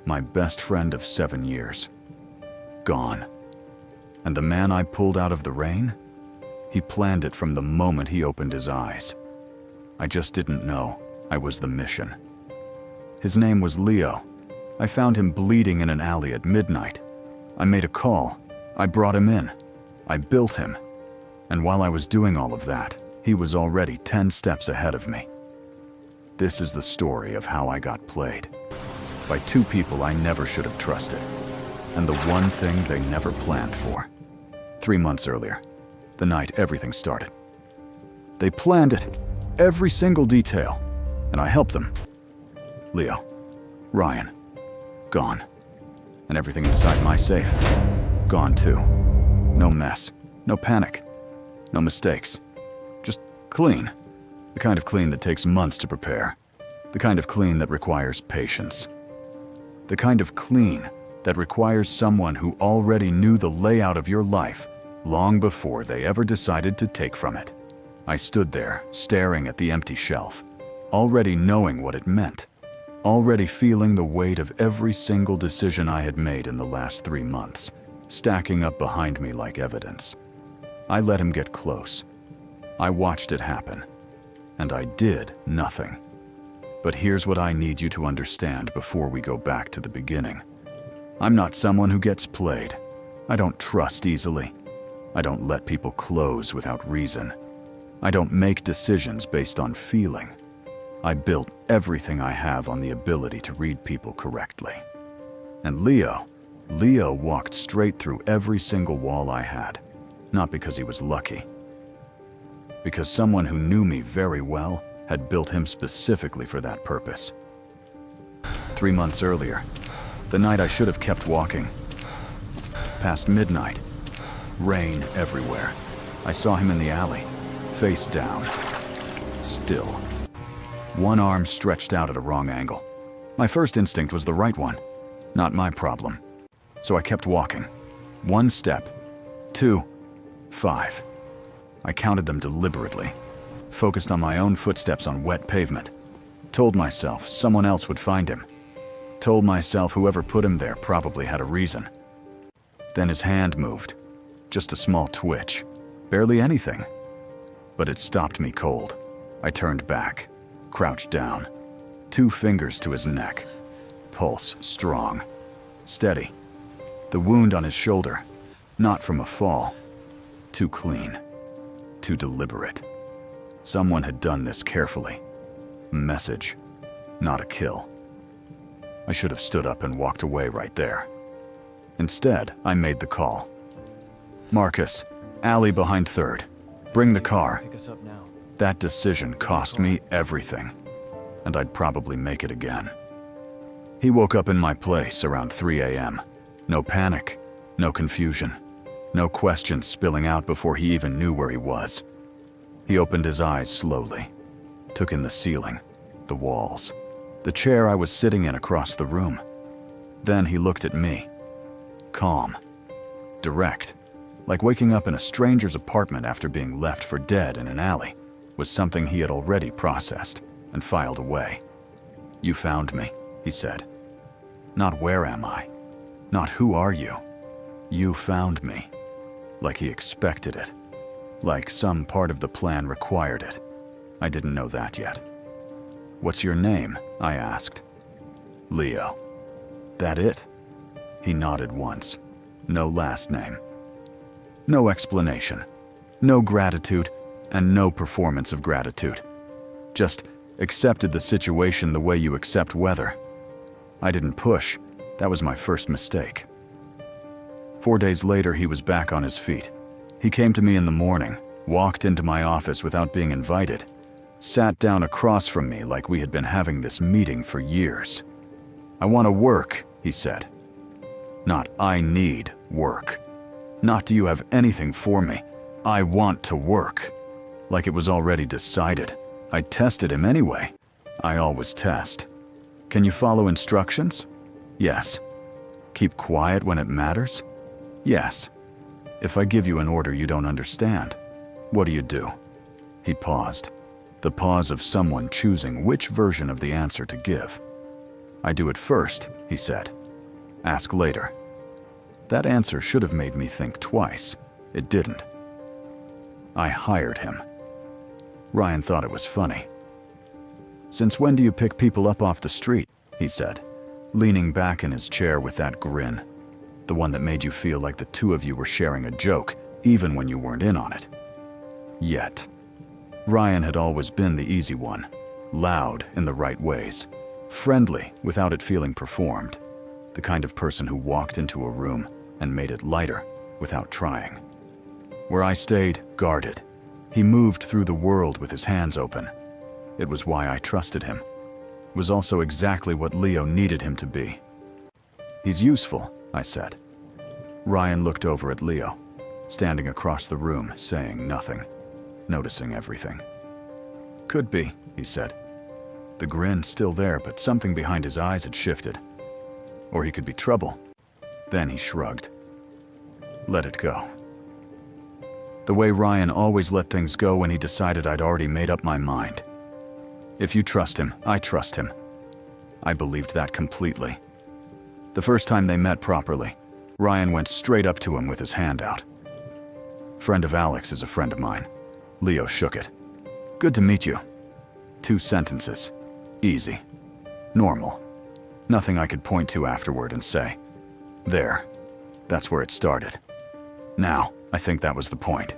my best friend of 7 years. Gone. And the man I pulled out of the rain? He planned it from the moment he opened his eyes. I just didn't know I was the mission. His name was Leo. I found him bleeding in an alley at midnight. I made a call. I brought him in. I built him. And while I was doing all of that, he was already 10 steps ahead of me. This is the story of how I got played. By two people I never should have trusted. And the one thing they never planned for. 3 months earlier, the night everything started. They planned it, every single detail, and I helped them. Leo, Ryan, gone. And everything inside my safe, gone too. No mess, no panic, no mistakes. Just clean. The kind of clean that takes months to prepare. The kind of clean that requires patience. The kind of clean that requires someone who already knew the layout of your life long before they ever decided to take from it. I stood there, staring at the empty shelf, already knowing what it meant, already feeling the weight of every single decision I had made in the last 3 months, stacking up behind me like evidence. I let him get close. I watched it happen, and I did nothing. But here's what I need you to understand before we go back to the beginning. I'm not someone who gets played. I don't trust easily. I don't let people close without reason. I don't make decisions based on feeling. I built everything I have on the ability to read people correctly. And Leo walked straight through every single wall I had, not because he was lucky. Because someone who knew me very well had built him specifically for that purpose. 3 months earlier, the night I should have kept walking. Past midnight, rain everywhere. I saw him in the alley, face down, still. One arm stretched out at a wrong angle. My first instinct was the right one, not my problem. So I kept walking. 1 step, 2, 5. I counted them deliberately, focused on my own footsteps on wet pavement. Told myself someone else would find him. Told myself whoever put him there probably had a reason. Then his hand moved. Just a small twitch. Barely anything. But it stopped me cold. I turned back, crouched down. 2 fingers to his neck. Pulse strong. Steady. The wound on his shoulder. Not from a fall. Too clean. Too deliberate. Someone had done this carefully. A message, not a kill. I should have stood up and walked away right there. Instead, I made the call. Marcus, alley behind 3rd. Bring the car. Pick us up now. That decision cost me everything, and I'd probably make it again. He woke up in my place around 3 a.m. No panic, no confusion, no questions spilling out before he even knew where he was. He opened his eyes slowly, took in the ceiling, the walls, the chair I was sitting in across the room. Then he looked at me, calm, direct, like waking up in a stranger's apartment after being left for dead in an alley was something he had already processed and filed away. "You found me," he said. "Not where am I, not who are you. You found me." Like he expected it. Like some part of the plan required it. I didn't know that yet. "What's your name?" I asked. "Leo." "That it?" He nodded once. No last name. No explanation. No gratitude, and no performance of gratitude. Just accepted the situation the way you accept weather. I didn't push. That was my first mistake. 4 days later, he was back on his feet. He came to me in the morning, walked into my office without being invited, sat down across from me like we had been having this meeting for years. "I want to work," he said. Not "I need work." Not "do you have anything for me?" "I want to work." Like it was already decided. I tested him anyway. I always test. "Can you follow instructions?" "Yes." "Keep quiet when it matters?" "Yes." "If I give you an order you don't understand, what do you do?" He paused. The pause of someone choosing which version of the answer to give. "I do it first," he said. Ask later. That answer should have made me think twice. It didn't. I hired him. Ryan thought it was funny. "Since when do you pick people up off the street?" he said, leaning back in his chair with that grin. The one that made you feel like the two of you were sharing a joke, even when you weren't in on it. Yet, Ryan had always been the easy one, loud in the right ways, friendly without it feeling performed, the kind of person who walked into a room and made it lighter without trying. Where I stayed, guarded, he moved through the world with his hands open. It was why I trusted him. It was also exactly what Leo needed him to be. "He's useful," I said. Ryan looked over at Leo, standing across the room, saying nothing, noticing everything. "Could be," he said. The grin still there, but something behind his eyes had shifted. "Or he could be trouble." Then he shrugged. Let it go. The way Ryan always let things go when he decided I'd already made up my mind. If you trust him, I trust him. I believed that completely. The first time they met properly, Ryan went straight up to him with his hand out. "Friend of Alex is a friend of mine." Leo shook it. "Good to meet you." 2 sentences. Easy. Normal. Nothing I could point to afterward and say, "There. That's where it started." Now, I think that was the point.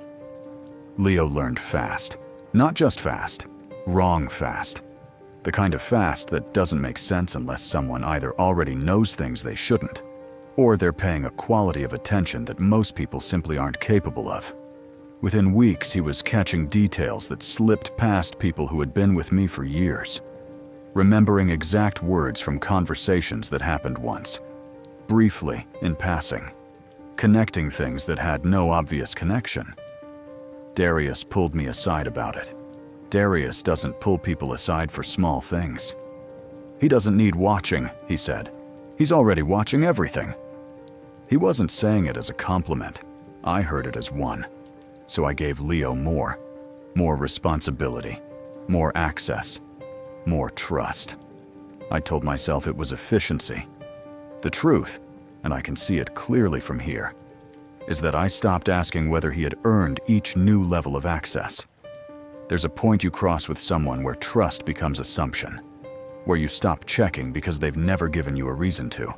Leo learned fast. Not just fast. Wrong fast. The kind of fast that doesn't make sense unless someone either already knows things they shouldn't, or they're paying a quality of attention that most people simply aren't capable of. Within weeks, he was catching details that slipped past people who had been with me for years, remembering exact words from conversations that happened once, briefly, in passing, connecting things that had no obvious connection. Darius pulled me aside about it. Darius doesn't pull people aside for small things. "He doesn't need watching," he said. "He's already watching everything." He wasn't saying it as a compliment. I heard it as one. So I gave Leo more responsibility, more access, more trust. I told myself it was efficiency. The truth, and I can see it clearly from here, is that I stopped asking whether he had earned each new level of access. There's a point you cross with someone where trust becomes assumption, where you stop checking because they've never given you a reason to.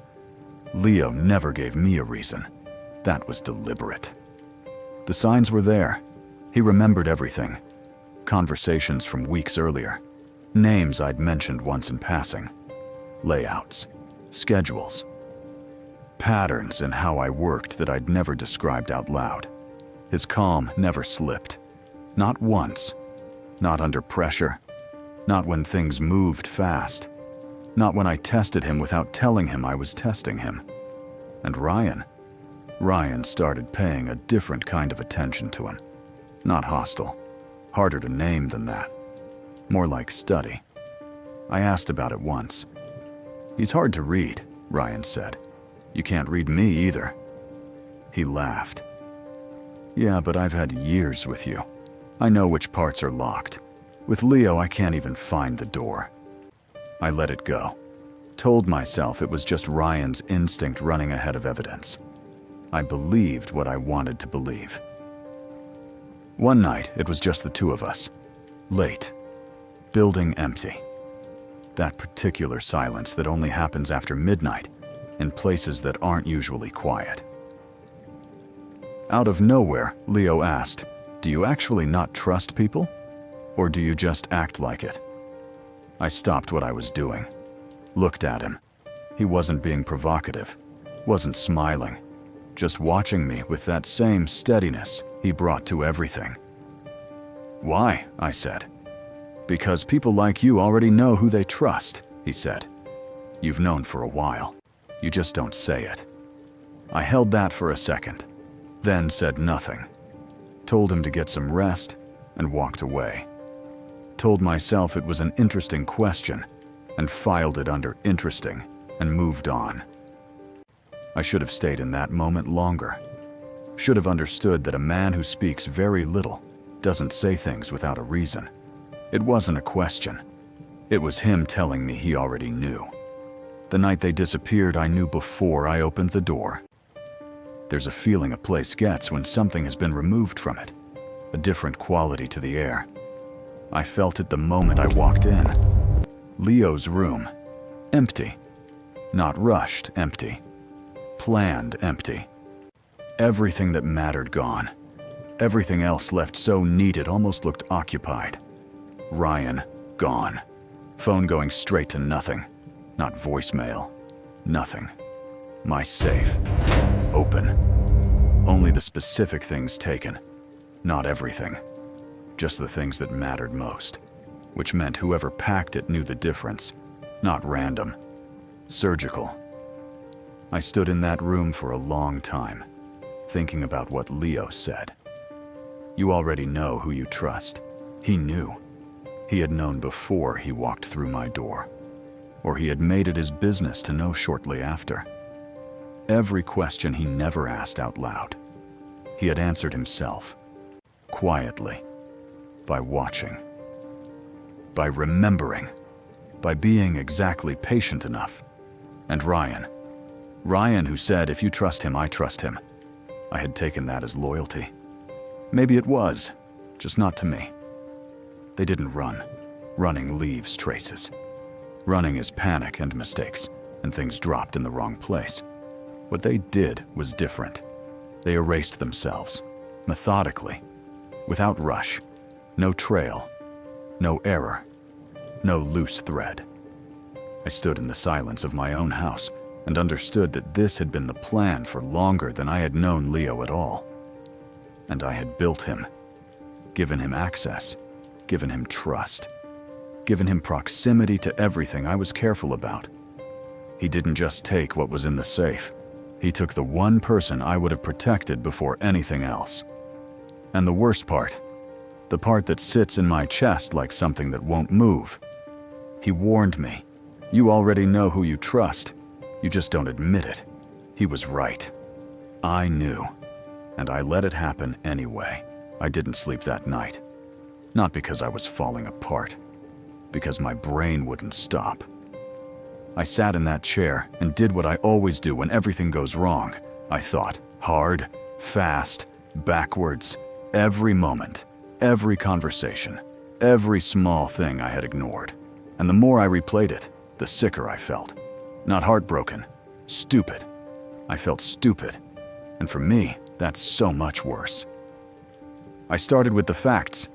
Leo never gave me a reason. That was deliberate. The signs were there. He remembered everything. Conversations from weeks earlier. Names I'd mentioned once in passing. Layouts. Schedules. Patterns in how I worked that I'd never described out loud. His calm never slipped. Not once. Not under pressure. Not when things moved fast. Not when I tested him without telling him I was testing him. And Ryan started paying a different kind of attention to him. Not hostile. Harder to name than that. More like study. I asked about it once. "He's hard to read," Ryan said. "You can't read me either." He laughed. "Yeah, but I've had years with you. I know which parts are locked. With Leo, I can't even find the door." I let it go. Told myself it was just Ryan's instinct running ahead of evidence. I believed what I wanted to believe. One night, it was just the two of us. Late. Building empty. That particular silence that only happens after midnight in places that aren't usually quiet. Out of nowhere, Leo asked, "Do you actually not trust people? Or do you just act like it?" I stopped what I was doing. Looked at him. He wasn't being provocative. Wasn't smiling. Just watching me with that same steadiness he brought to everything. "Why?" I said. "Because people like you already know who they trust," he said. "You've known for a while. You just don't say it." I held that for a second, then said nothing. Told him to get some rest and walked away. Told myself it was an interesting question and filed it under interesting and moved on. I should have stayed in that moment longer. Should have understood that a man who speaks very little doesn't say things without a reason. It wasn't a question. It was him telling me he already knew. The night they disappeared, I knew before I opened the door. There's a feeling a place gets when something has been removed from it, a different quality to the air. I felt it the moment I walked in. Leo's room, empty. Not rushed, empty. Planned, empty. Everything that mattered gone. Everything else left so neat it almost looked occupied. Ryan, gone. Phone going straight to nothing. Not voicemail. Nothing. My safe. Open. Only the specific things taken. Not everything. Just the things that mattered most. Which meant whoever packed it knew the difference. Not random. Surgical. I stood in that room for a long time, thinking about what Leo said. You already know who you trust. He knew. He had known before he walked through my door. Or he had made it his business to know shortly after. Every question he never asked out loud, he had answered himself, quietly, by watching, by remembering, by being exactly patient enough. And Ryan who said, if you trust him, I trust him. I had taken that as loyalty. Maybe it was, just not to me. They didn't run. Running leaves traces. Running is panic and mistakes, and things dropped in the wrong place. What they did was different. They erased themselves, methodically, without rush, no trail, no error, no loose thread. I stood in the silence of my own house and understood that this had been the plan for longer than I had known Leo at all. And I had built him, given him access, given him trust, given him proximity to everything I was careful about. He didn't just take what was in the safe. He took the one person I would have protected before anything else. And the worst part, the part that sits in my chest like something that won't move. He warned me. You already know who you trust. You just don't admit it. He was right. I knew. And I let it happen anyway. I didn't sleep that night. Not because I was falling apart. Because my brain wouldn't stop. I sat in that chair and did what I always do when everything goes wrong. I thought hard, fast, backwards, every moment, every conversation, every small thing I had ignored. And the more I replayed it, the sicker I felt. Not heartbroken, stupid. I felt stupid. And for me, that's so much worse. I started with the facts.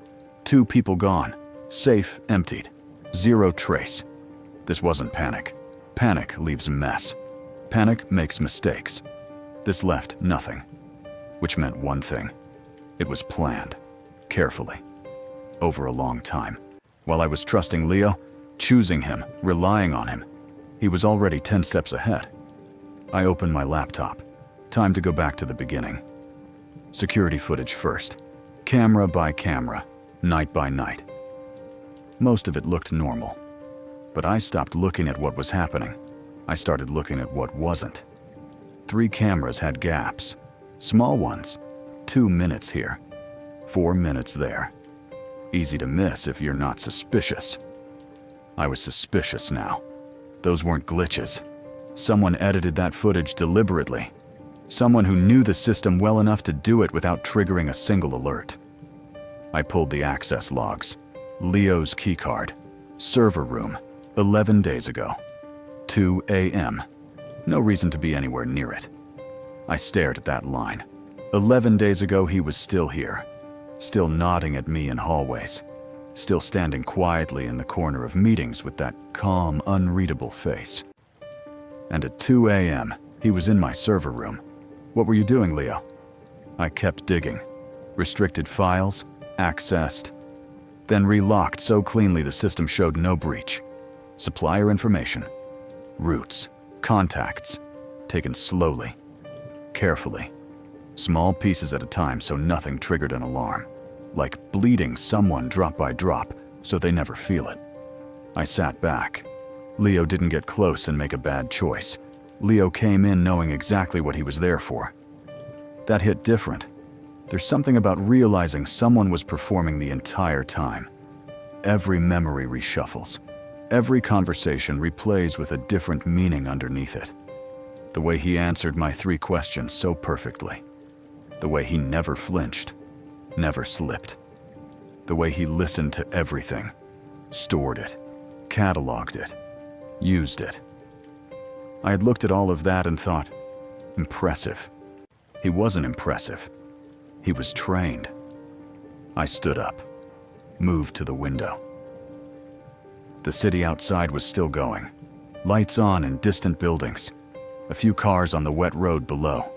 2 people gone, safe emptied, 0 trace. This wasn't panic. Panic leaves a mess. Panic makes mistakes. This left nothing, which meant one thing. It was planned, carefully, over a long time. While I was trusting Leo, choosing him, relying on him, he was already 10 steps ahead. I opened my laptop. Time to go back to the beginning. Security footage first. Camera by camera, night by night. Most of it looked normal. But I stopped looking at what was happening. I started looking at what wasn't. 3 cameras had gaps. Small ones. 2 minutes here. 4 minutes there. Easy to miss if you're not suspicious. I was suspicious now. Those weren't glitches. Someone edited that footage deliberately. Someone who knew the system well enough to do it without triggering a single alert. I pulled the access logs. Leo's keycard. Server room. 11 days ago. 2 a.m. No reason to be anywhere near it. I stared at that line. 11 days ago he was still here. Still nodding at me in hallways. Still standing quietly in the corner of meetings with that calm, unreadable face. And at 2 a.m., he was in my server room. What were you doing, Leo? I kept digging. Restricted files, accessed, then relocked so cleanly the system showed no breach. Supplier information, routes, contacts, taken slowly, carefully, small pieces at a time so nothing triggered an alarm. Like bleeding someone drop by drop, so they never feel it. I sat back. Leo didn't get close and make a bad choice. Leo came in knowing exactly what he was there for. That hit different. There's something about realizing someone was performing the entire time. Every memory reshuffles. Every conversation replays with a different meaning underneath it. The way he answered my 3 questions so perfectly. The way he never flinched, never slipped. The way he listened to everything, stored it, cataloged it, used it. I had looked at all of that and thought, impressive. He wasn't impressive. He was trained. I stood up, moved to the window. The city outside was still going. Lights on in distant buildings. A few cars on the wet road below.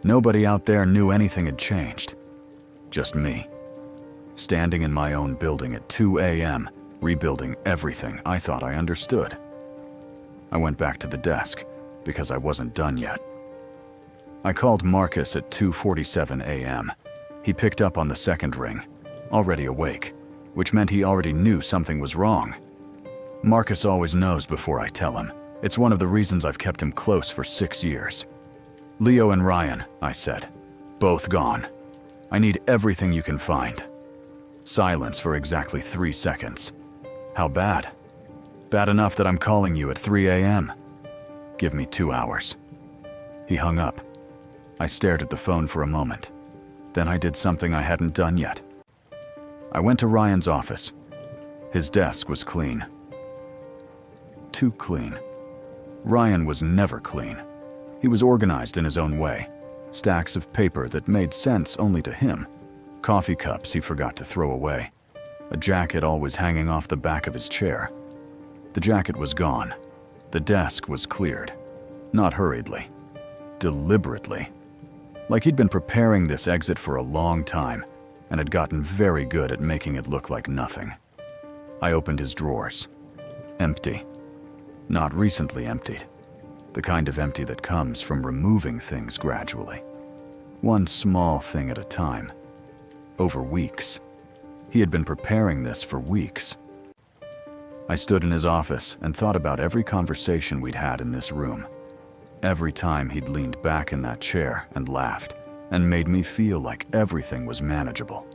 Nobody out there knew anything had changed. Just me. Standing in my own building at 2 a.m., rebuilding everything I thought I understood. I went back to the desk, because I wasn't done yet. I called Marcus at 2:47 a.m. He picked up on the second ring, already awake, which meant he already knew something was wrong. Marcus always knows before I tell him. It's one of the reasons I've kept him close for 6 years. Leo and Ryan, I said. Both gone. I need everything you can find. Silence for exactly 3 seconds. How bad? Bad enough that I'm calling you at 3 a.m. Give me 2 hours. He hung up. I stared at the phone for a moment. Then I did something I hadn't done yet. I went to Ryan's office. His desk was clean. Too clean. Ryan was never clean. He was organized in his own way. Stacks of paper that made sense only to him. Coffee cups he forgot to throw away. A jacket always hanging off the back of his chair. The jacket was gone. The desk was cleared. Not hurriedly. Deliberately. Like he'd been preparing this exit for a long time and had gotten very good at making it look like nothing. I opened his drawers. Empty. Not recently emptied. The kind of empty that comes from removing things gradually. One small thing at a time. Over weeks. He had been preparing this for weeks. I stood in his office and thought about every conversation we'd had in this room. Every time he'd leaned back in that chair and laughed and made me feel like everything was manageable.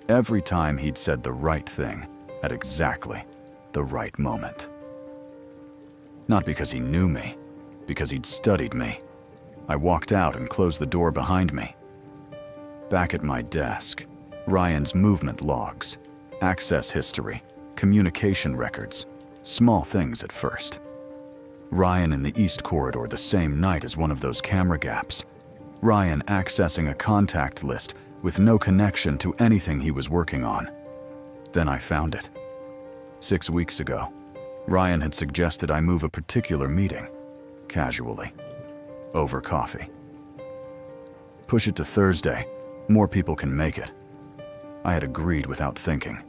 Every time he'd said the right thing at exactly the right moment. Not because he knew me, because he'd studied me. I walked out and closed the door behind me. Back at my desk, Ryan's movement logs, access history, communication records, small things at first. Ryan in the East Corridor the same night as one of those camera gaps. Ryan accessing a contact list with no connection to anything he was working on. Then I found it. 6 weeks ago, Ryan had suggested I move a particular meeting, casually, over coffee. Push it to Thursday, more people can make it. I had agreed without thinking.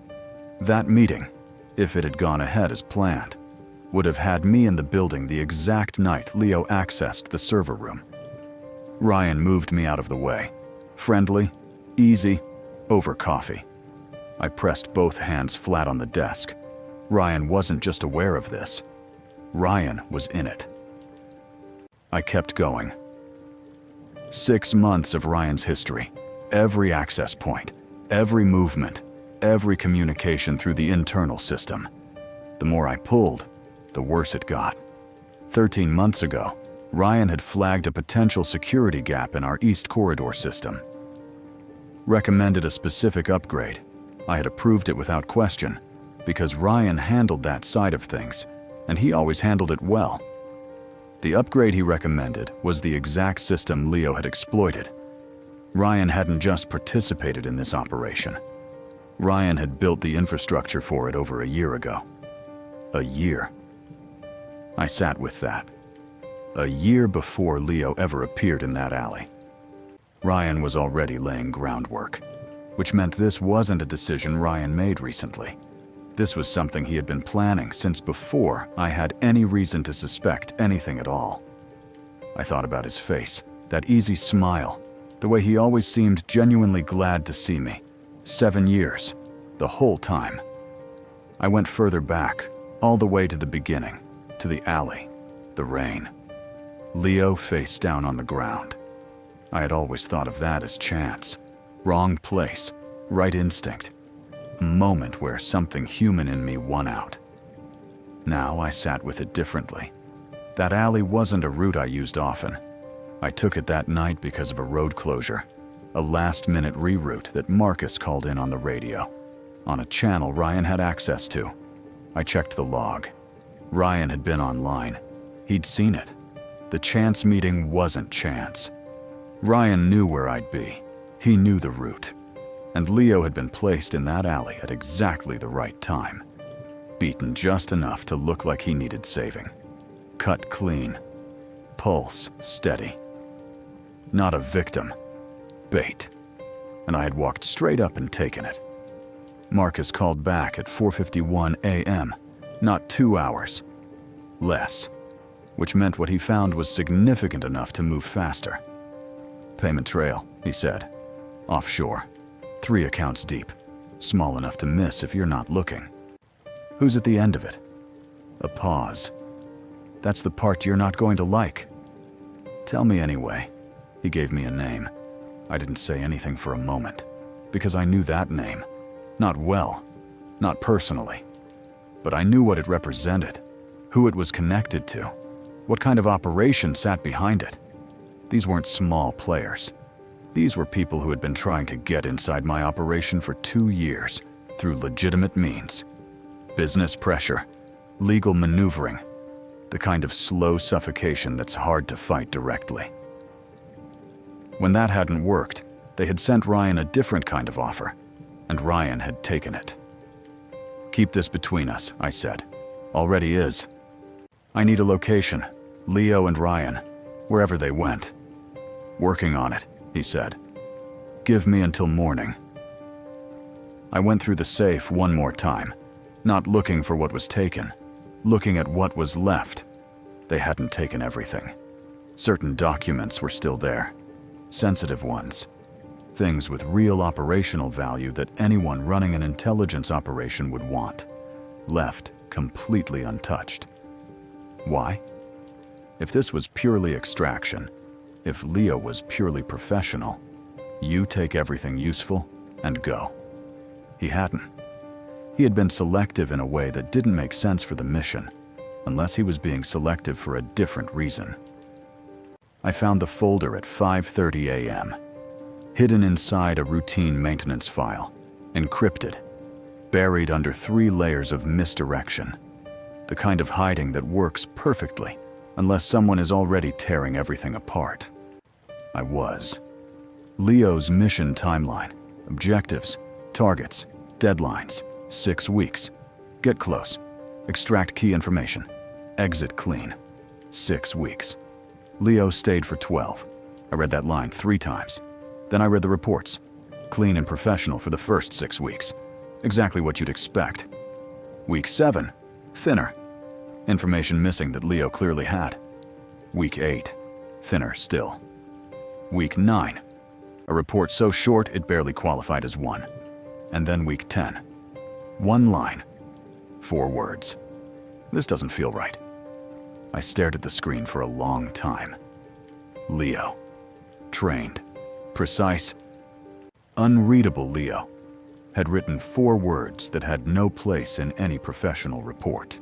That meeting, if it had gone ahead as planned, would have had me in the building the exact night Leo accessed the server room. Ryan moved me out of the way. Friendly, easy, over coffee. I pressed both hands flat on the desk. Ryan wasn't just aware of this. Ryan was in it. I kept going. 6 months of Ryan's history. Every access point, every movement, every communication through the internal system. The more I pulled, the worse it got. 13 months ago, Ryan had flagged a potential security gap in our East Corridor system. Recommended a specific upgrade. I had approved it without question, because Ryan handled that side of things, and he always handled it well. The upgrade he recommended was the exact system Leo had exploited. Ryan hadn't just participated in this operation. Ryan had built the infrastructure for it over a year ago. A year. I sat with that. A year before Leo ever appeared in that alley. Ryan was already laying groundwork, which meant this wasn't a decision Ryan made recently. This was something he had been planning since before I had any reason to suspect anything at all. I thought about his face, that easy smile, the way he always seemed genuinely glad to see me. 7 years, the whole time. I went further back, all the way to the beginning, to the alley, the rain. Leo face down on the ground. I had always thought of that as chance. Wrong place, right instinct. A moment where something human in me won out. Now I sat with it differently. That alley wasn't a route I used often. I took it that night because of a road closure, a last-minute reroute that Marcus called in on the radio, on a channel Ryan had access to. I checked the log. Ryan had been online. He'd seen it. The chance meeting wasn't chance. Ryan knew where I'd be. He knew the route. And Leo had been placed in that alley at exactly the right time. Beaten just enough to look like he needed saving. Cut clean. Pulse steady. Not a victim. Bait. And I had walked straight up and taken it. Marcus called back at 4:51 a.m., not 2 hours. Less. Which meant what he found was significant enough to move faster. Payment trail, he said. Offshore. 3 accounts deep. Small enough to miss if you're not looking. Who's at the end of it? A pause. That's the part you're not going to like. Tell me anyway. He gave me a name. I didn't say anything for a moment, because I knew that name. Not well, not personally. But I knew what it represented, who it was connected to, what kind of operation sat behind it. These weren't small players. These were people who had been trying to get inside my operation for 2 years, through legitimate means. Business pressure, legal maneuvering, the kind of slow suffocation that's hard to fight directly. When that hadn't worked, they had sent Ryan a different kind of offer, and Ryan had taken it. Keep this between us, I said. Already is. I need a location, Leo and Ryan, wherever they went. Working on it, he said. Give me until morning. I went through the safe one more time, not looking for what was taken, looking at what was left. They hadn't taken everything. Certain documents were still there, sensitive ones. Things with real operational value that anyone running an intelligence operation would want, left completely untouched. Why? If this was purely extraction, if Leo was purely professional, you take everything useful and go. He hadn't. He had been selective in a way that didn't make sense for the mission, unless he was being selective for a different reason. I found the folder at 5:30 a.m., hidden inside a routine maintenance file, encrypted, buried under 3 layers of misdirection, the kind of hiding that works perfectly unless someone is already tearing everything apart. I was. Leo's mission timeline, objectives, targets, deadlines, 6 weeks. Get close, extract key information, exit clean. 6 weeks. Leo stayed for 12. I read that line 3 times. Then I read the reports. Clean and professional for the first 6 weeks. Exactly what you'd expect. Week 7, thinner. Information missing that Leo clearly had. Week 8, thinner still. Week 9, a report so short it barely qualified as one. And then week 10, 1 line, 4 words. This doesn't feel right. I stared at the screen for a long time. Leo. Trained. Precise. Unreadable Leo had written 4 words that had no place in any professional report.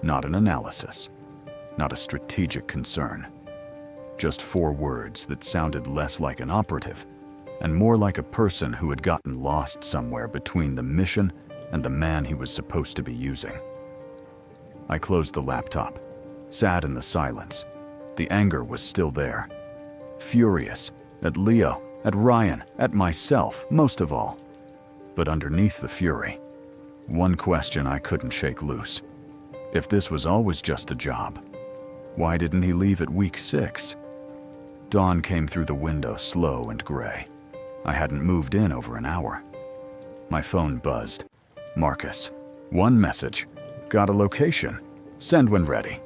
Not an analysis. Not a strategic concern. Just 4 words that sounded less like an operative and more like a person who had gotten lost somewhere between the mission and the man he was supposed to be using. I closed the laptop, sat in the silence. The anger was still there. Furious at Leo, at Ryan, at myself, most of all. But underneath the fury, one question I couldn't shake loose. If this was always just a job, why didn't he leave at week 6? Dawn came through the window slow and gray. I hadn't moved in over an hour. My phone buzzed. Marcus. 1 message. Got a location. Send when ready.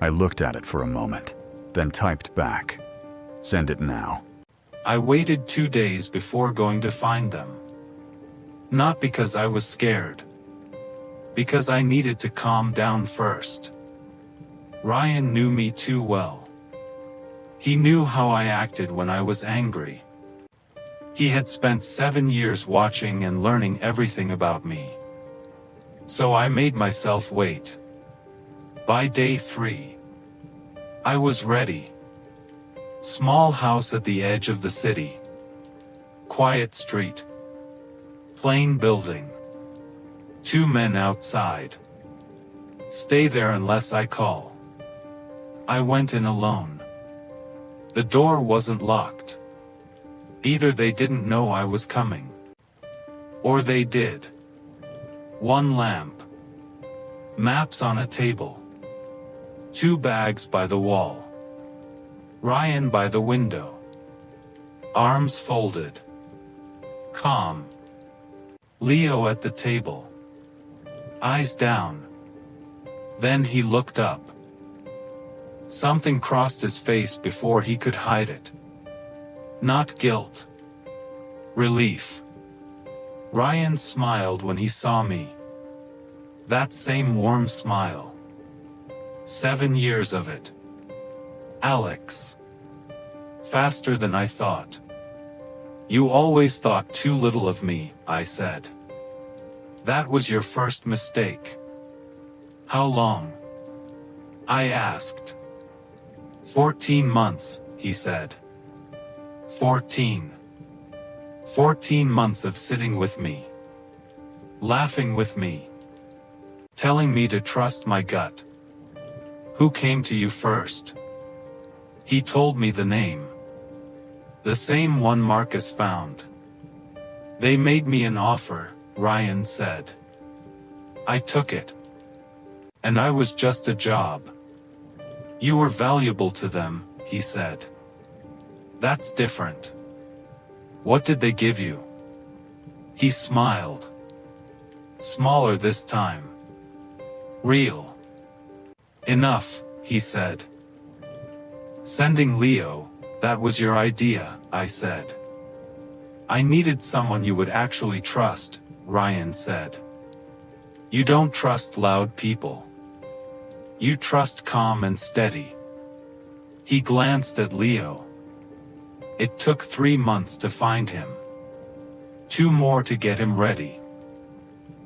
I looked at it for a moment, then typed back. Send it now. I waited 2 days before going to find them. Not because I was scared. Because I needed to calm down first. Ryan knew me too well. He knew how I acted when I was angry. He had spent 7 years watching and learning everything about me. So I made myself wait. By day 3, I was ready. Small house at the edge of the city. Quiet street. Plain building. 2 men outside. Stay there unless I call. I went in alone. The door wasn't locked. Either they didn't know I was coming, or they did. 1 lamp. Maps on a table. 2 bags by the wall. Ryan by the window. Arms folded. Calm. Leo at the table. Eyes down. Then he looked up. Something crossed his face before he could hide it. Not guilt. Relief. Ryan smiled when he saw me. That same warm smile. 7 years of it. Alex. Faster than I thought. You always thought too little of me, I said. That was your first mistake. How long? I asked. 14 months, he said. 14. 14 months of sitting with me. Laughing with me. Telling me to trust my gut. Who came to you first? He told me the name. The same one Marcus found. They made me an offer, Ryan said. I took it. And I was just a job. You were valuable to them, he said. That's different. What did they give you? He smiled. Smaller this time. Real. Enough, he said. Sending Leo, that was your idea, I said. I needed someone you would actually trust, Ryan said. You don't trust loud people. You trust calm and steady. He glanced at Leo. It took 3 months to find him. 2 more to get him ready.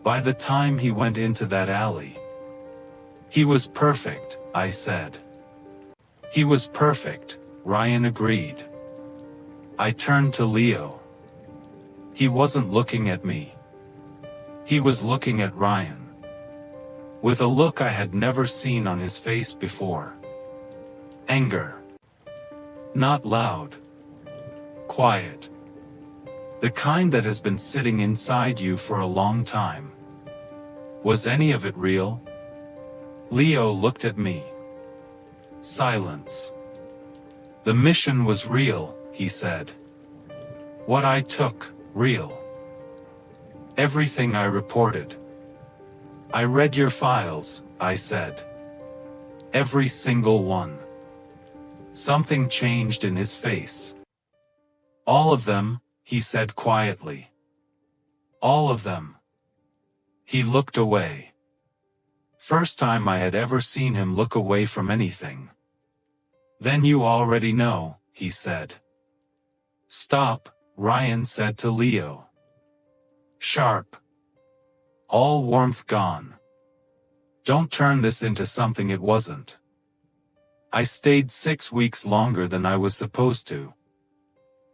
By the time he went into that alley, he was perfect, I said. He was perfect, Ryan agreed. I turned to Leo. He wasn't looking at me. He was looking at Ryan. With a look I had never seen on his face before. Anger. Not loud. Quiet. The kind that has been sitting inside you for a long time. Was any of it real? Leo looked at me. Silence. The mission was real, he said. What I took, real. Everything I reported. I read your files, I said. Every single one. Something changed in his face. All of them, he said quietly. All of them. He looked away. First time I had ever seen him look away from anything. Then you already know, he said. Stop, Ryan said to Leo. Sharp. All warmth gone. Don't turn this into something it wasn't. I stayed 6 weeks longer than I was supposed to.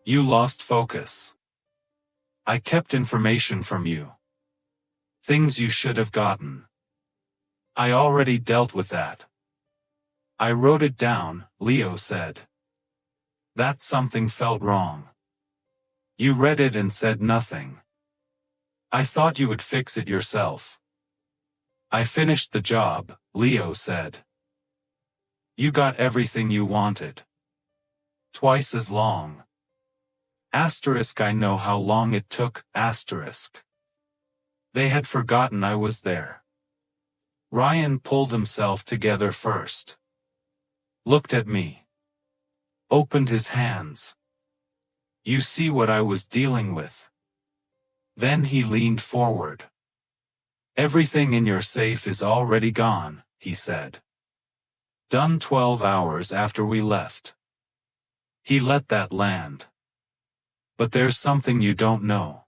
You lost focus. I kept information from you. Things you should have gotten. I already dealt with that. I wrote it down, Leo said. That something felt wrong. You read it and said nothing. I thought you would fix it yourself. I finished the job, Leo said. You got everything you wanted. Twice as long. Asterisk I know how long it took, asterisk. They had forgotten I was there. Ryan pulled himself together first. Looked at me. Opened his hands. You see what I was dealing with. Then he leaned forward. Everything in your safe is already gone, he said. Done 12 hours after we left. He let that land. But there's something you don't know.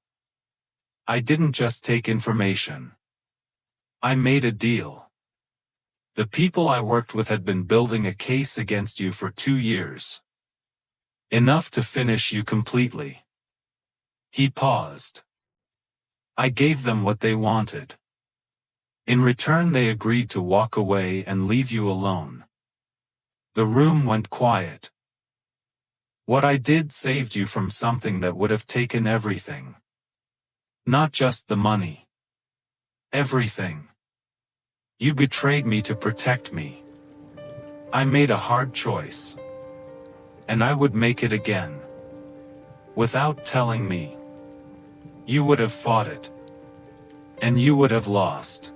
I didn't just take information. I made a deal. The people I worked with had been building a case against you for 2 years. Enough to finish you completely. He paused. I gave them what they wanted. In return, they agreed to walk away and leave you alone. The room went quiet. What I did saved you from something that would have taken everything. Not just the money. Everything. You betrayed me to protect me. I made a hard choice. And I would make it again. Without telling me. You would have fought it. And you would have lost.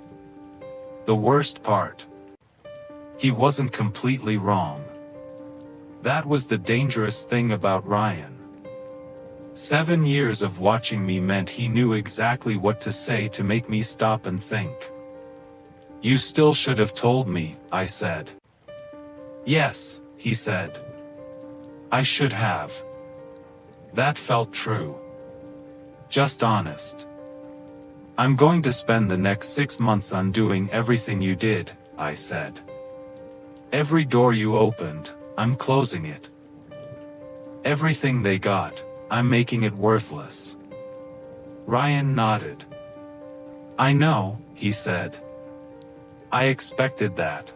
The worst part. He wasn't completely wrong. That was the dangerous thing about Ryan. 7 years of watching me meant he knew exactly what to say to make me stop and think. You still should have told me, I said. Yes, he said. I should have. That felt true. Just honest. I'm going to spend the next 6 months undoing everything you did, I said. Every door you opened, I'm closing it. Everything they got, I'm making it worthless. Ryan nodded. I know, he said. I expected that.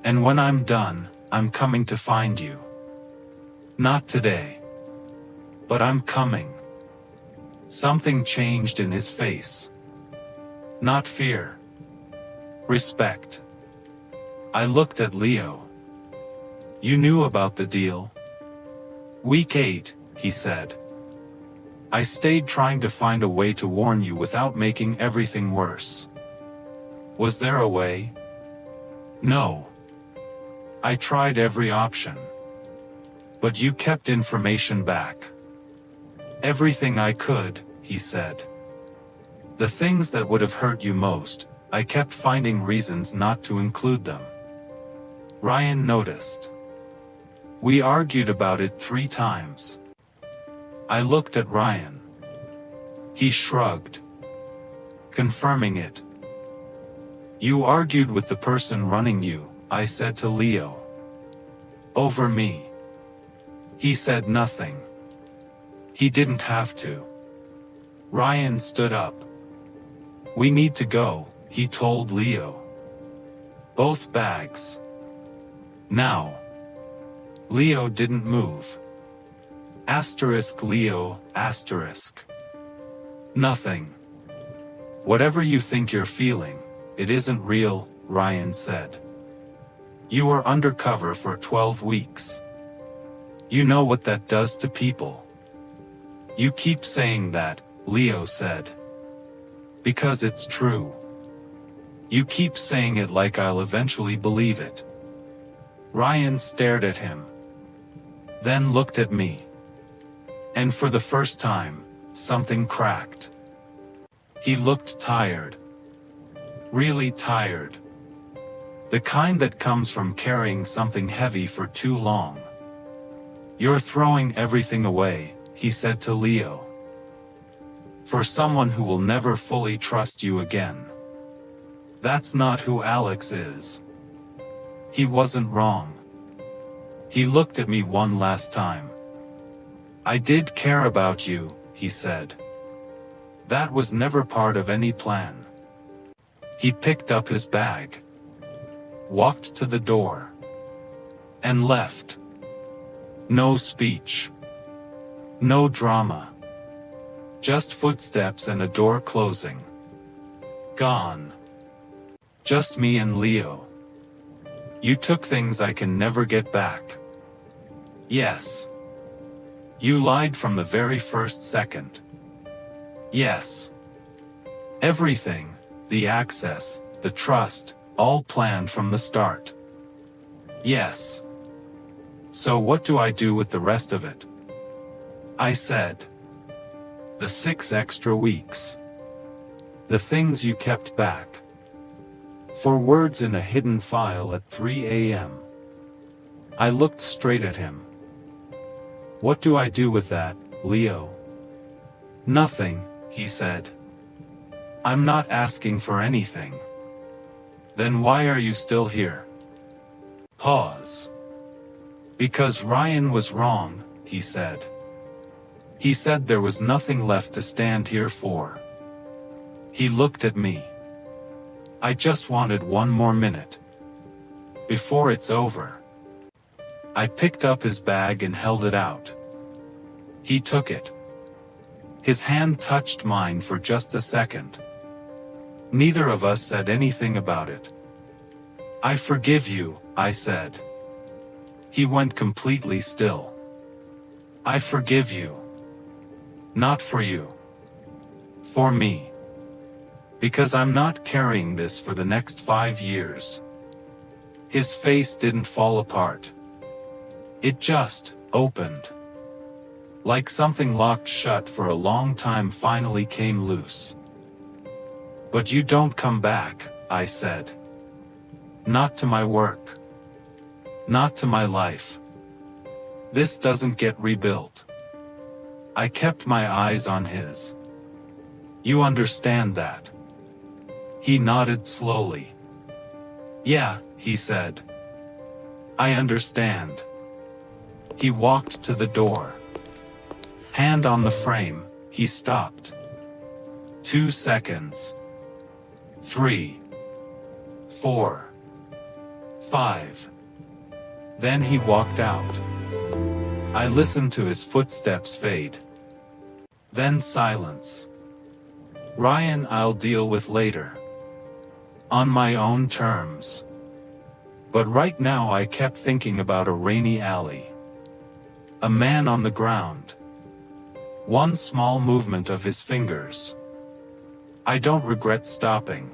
And when I'm done, I'm coming to find you. Not today. But I'm coming. Something changed in his face. Not fear. Respect. I looked at Leo. You knew about the deal? Week 8, he said. I stayed trying to find a way to warn you without making everything worse. Was there a way? No. I tried every option. But you kept information back. Everything I could, he said. The things that would have hurt you most, I kept finding reasons not to include them. Ryan noticed. We argued about it 3 times. I looked at Ryan. He shrugged. Confirming it. You argued with the person running you, I said to Leo. Over me. He said nothing. He didn't have to. Ryan stood up. We need to go, he told Leo. Both bags. Now. Leo didn't move. Asterisk Leo, asterisk. Nothing. Whatever you think you're feeling, it isn't real, Ryan said. You were undercover for 12 weeks. You know what that does to people. You keep saying that, Leo said. Because it's true. You keep saying it like I'll eventually believe it. Ryan stared at him. Then looked at me. And for the first time, something cracked. He looked tired. Really tired. The kind that comes from carrying something heavy for too long. You're throwing everything away, he said to Leo. For someone who will never fully trust you again. That's not who Alex is. He wasn't wrong. He looked at me one last time. I did care about you, he said. That was never part of any plan. He picked up his bag. Walked to the door. And left. No speech. No drama. Just footsteps and a door closing. Gone. Just me and Leo. You took things I can never get back. Yes. You lied from the very first second. Yes. Everything, the access, the trust, all planned from the start. Yes. So what do I do with the rest of it? I said. The 6 extra weeks. The things you kept back. 4 words in a hidden file at 3 a.m. I looked straight at him. What do I do with that, Leo? Nothing, he said. I'm not asking for anything. Then why are you still here? Pause. Because Ryan was wrong, he said. He said there was nothing left to stand here for. He looked at me. I just wanted one more minute. Before it's over. I picked up his bag and held it out. He took it. His hand touched mine for just a second. Neither of us said anything about it. I forgive you, I said. He went completely still. I forgive you. Not for you. For me. Because I'm not carrying this for the next 5 years. His face didn't fall apart. It just opened. Like something locked shut for a long time finally came loose. But you don't come back, I said. Not to my work. Not to my life. This doesn't get rebuilt. I kept my eyes on his. You understand that? He nodded slowly. Yeah, he said. I understand. He walked to the door. Hand on the frame, he stopped. 2 seconds. 3. 4. 5. Then he walked out. I listened to his footsteps fade. Then silence. Ryan, I'll deal with later. On my own terms. But right now I kept thinking about a rainy alley. A man on the ground. One small movement of his fingers. I don't regret stopping.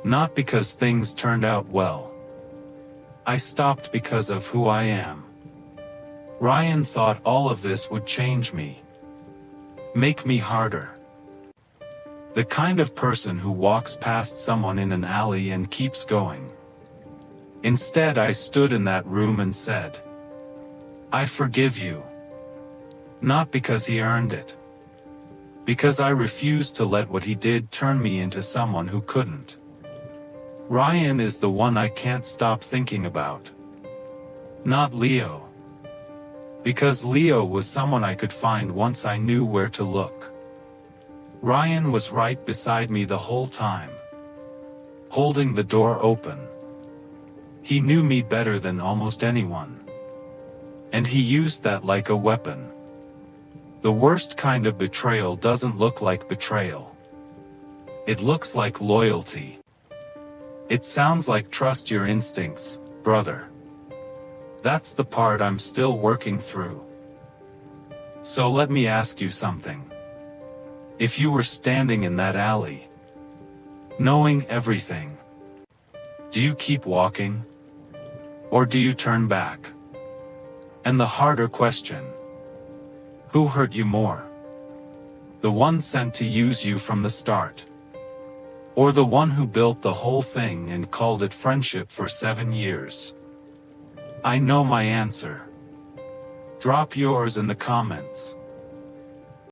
Not because things turned out well. I stopped because of who I am. Ryan thought all of this would change me. Make me harder. The kind of person who walks past someone in an alley and keeps going. Instead, I stood in that room and said, I forgive you. Not because he earned it. Because I refused to let what he did turn me into someone who couldn't. Ryan is the one I can't stop thinking about. Not Leo. Because Leo was someone I could find once I knew where to look. Ryan was right beside me the whole time. Holding the door open. He knew me better than almost anyone. And he used that like a weapon. The worst kind of betrayal doesn't look like betrayal. It looks like loyalty. It sounds like trust your instincts, brother. That's the part I'm still working through. So let me ask you something. If you were standing in that alley, knowing everything, do you keep walking? Or do you turn back? And the harder question, who hurt you more? The one sent to use you from the start? Or the one who built the whole thing and called it friendship for 7 years? I know my answer. Drop yours in the comments.